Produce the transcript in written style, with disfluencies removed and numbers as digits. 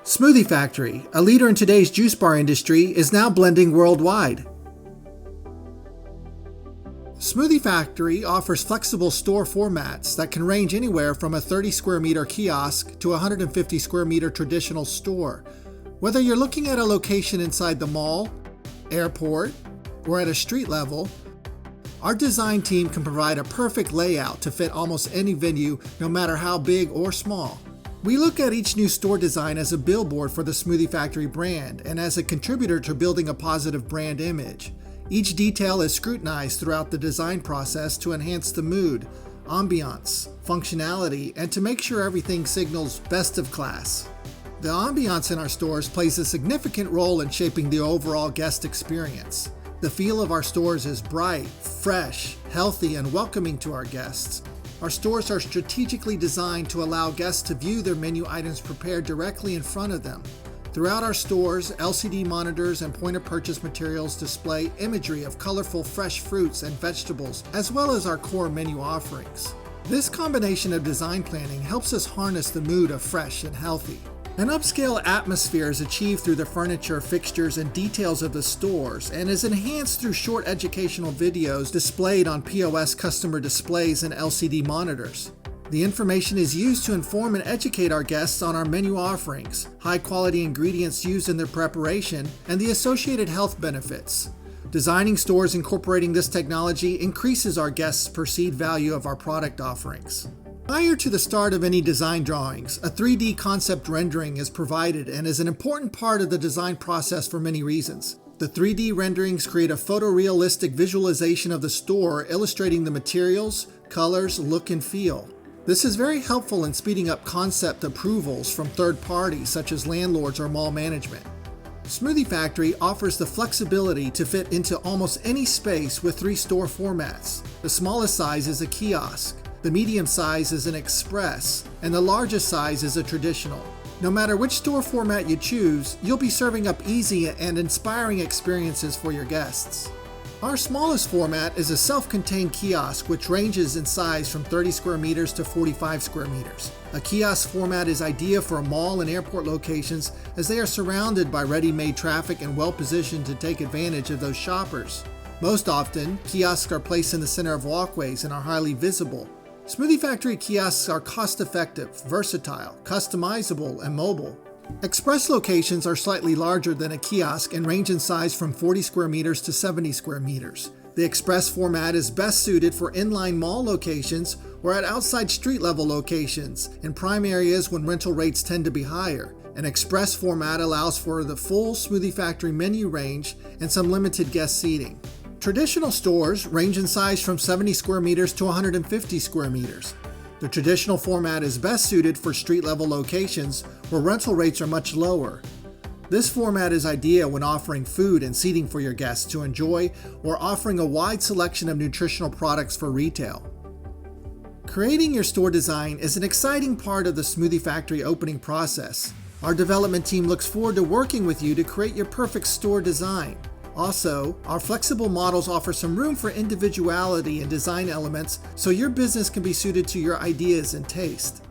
Smoothie Factory, a leader in today's juice bar industry, is now blending worldwide. Smoothie Factory offers flexible store formats that can range anywhere from a 30 square meter kiosk to a 150 square meter traditional store. Whether you're looking at a location inside the mall, airport, or at a street level, our design team can provide a perfect layout to fit almost any venue, no matter how big or small. We look at each new store design as a billboard for the Smoothie Factory brand and as a contributor to building a positive brand image. Each detail is scrutinized throughout the design process to enhance the mood, ambiance, functionality, and to make sure everything signals best of class. The ambiance in our stores plays a significant role in shaping the overall guest experience. The feel of our stores is bright, fresh, healthy, and welcoming to our guests. Our stores are strategically designed to allow guests to view their menu items prepared directly in front of them. Throughout our stores, LCD monitors and point-of-purchase materials display imagery of colorful fresh fruits and vegetables, as well as our core menu offerings. This combination of design planning helps us harness the mood of fresh and healthy. An upscale atmosphere is achieved through the furniture, fixtures, and details of the stores and is enhanced through short educational videos displayed on POS customer displays and LCD monitors. The information is used to inform and educate our guests on our menu offerings, high-quality ingredients used in their preparation, and the associated health benefits. Designing stores incorporating this technology increases our guests' perceived value of our product offerings. Prior to the start of any design drawings, a 3D concept rendering is provided and is an important part of the design process for many reasons. The 3D renderings create a photorealistic visualization of the store, illustrating the materials, colors, look, and feel. This is very helpful in speeding up concept approvals from third parties such as landlords or mall management. Smoothie Factory offers the flexibility to fit into almost any space with 3 store formats. The smallest size is a kiosk. The medium size is an express, and the largest size is a traditional. No matter which store format you choose, you'll be serving up easy and inspiring experiences for your guests. Our smallest format is a self-contained kiosk which ranges in size from 30 square meters to 45 square meters. A kiosk format is ideal for mall and airport locations as they are surrounded by ready-made traffic and well-positioned to take advantage of those shoppers. Most often, kiosks are placed in the center of walkways and are highly visible. Smoothie Factory kiosks are cost-effective, versatile, customizable, and mobile. Express locations are slightly larger than a kiosk and range in size from 40 square meters to 70 square meters. The express format is best suited for inline mall locations or at outside street-level locations in prime areas when rental rates tend to be higher. An express format allows for the full Smoothie Factory menu range and some limited guest seating. Traditional stores range in size from 70 square meters to 150 square meters. The traditional format is best suited for street-level locations where rental rates are much lower. This format is ideal when offering food and seating for your guests to enjoy or offering a wide selection of nutritional products for retail. Creating your store design is an exciting part of the Smoothie Factory opening process. Our development team looks forward to working with you to create your perfect store design. Also, our flexible models offer some room for individuality in design elements so your business can be suited to your ideas and taste.